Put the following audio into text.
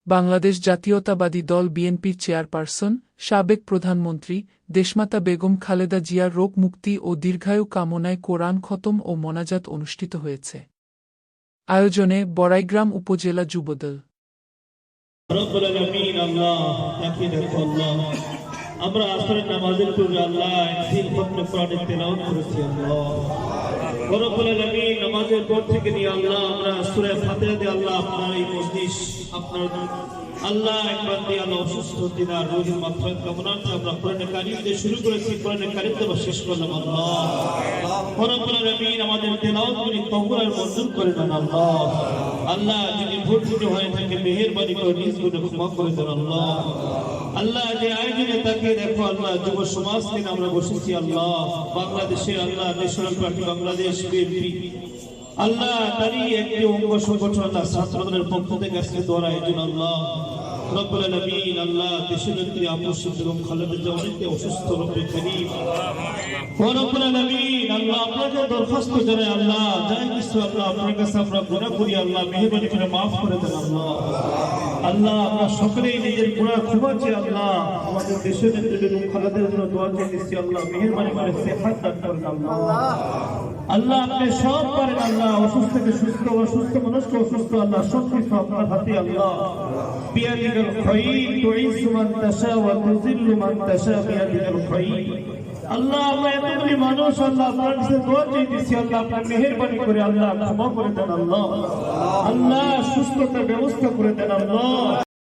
বাংলাদেশ জাতীয়তাবাদী দল বিএনপির চেয়ারপারসন, সাবেক প্রধানমন্ত্রী দেশমাতা বেগম খালেদা জিয়ার রোগ মুক্তি ও দীর্ঘায়ু কামনায় কোরআন খতম ও মোনাজাত অনুষ্ঠিত হয়েছে। আয়োজনে বড়াইগ্রাম উপজেলা যুবদল। আমরা আসরের নামাজের পূর্বে আল্লাহ একদিন খতম কোরআনের তেলাওয়াত করেছি। আল্লাহ রব্বুল আলামিন নামাজের পর থেকে নিয়ে আল্লাহ আমরা সূরা ফাতিহা দিয়ে আল্লাহ আপনার এই মজলিস আপনার আল্লাহ একবার দিয়ে আল্লাহ অসুস্থ দিনার রোগীর মাত্রায় কামনার্থে আমরা কোরআনে কারীম দিয়ে শুরু করেছি, কোরআনে কারীম দিয়ে শেষ করলাম। আল্লাহ রব্বুল আলামিন আমাদের তেলাওয়াত গুলি কবুল আর মঞ্জুর করে নেন। আল্লাহ আল্লাহ যদি ভুল ত্রুটি হয়ে থাকে মেহেরবানি করে নিজ গুণে ক্ষমা করে দেন। আল্লাহ আল্লাহ যে আয়োজনে তাকে দেখো আল্লাহ যুব সমাজ থেকে আমরা বসেছি। আল্লাহ বাংলাদেশের আল্লাহ ন্যাশনাল পার্টি বাংলাদেশ বিএনপি আল্লাহ তারই একটি অঙ্গ সংগঠন আল্লাহ ছাত্রদলের পক্ষ থেকে আজকে দোয়া আয়োজন। আল্লাহ রব্বুল আলামিন আল্লাহ দেশের নেত্রী আপসী বেগম খালেদা জিয়া অনেকটা অসুস্থ, রব্বুল কারীম ও রব্বুল আলামিন আল্লাহ আপনাকে দরখাস্ত জানাই আল্লাহ যাই কিছু আল্লাহ আপনার কাছে আমরা গুনাহ করি আল্লাহ মেহেরবানি করে মাফ করে দেন। আল্লাহ আল্লাহ আমরা সকলেই নিজের গুনাহ ক্ষমা চেয়ে আল্লাহ আমাদের দেশের নেত্রী বেগম খালেদার জন্য দোয়া চাইতেছি। আল্লাহ মেহেরবানি করে সেহাত দান করেন। আল্লাহ আল্লাহ আপনি সব পারেন। আল্লাহ অসুস্থ থেকে সুস্থ, অসুস্থ মানুষকে অসুস্থ আল্লাহ সব কিছু আপনার হাতে। আল্লাহ বিয়াদিকাল খায়র তুইসু মান তাশা ওয়া তুযিল্লু মান তাশা বিয়াদিকাল খায়র। আল্লাহ আমরা এতগুলি মানুষ আল্লাহ আপনার কাছে দোয়া চাইতেছি আল্লাহ আপনার মেহেরবানি করে আল্লাহ ক্ষমা করে দেন। আল্লাহ আল্লাহ সুস্থতার ব্যবস্থা করে দেন। আল্লাহ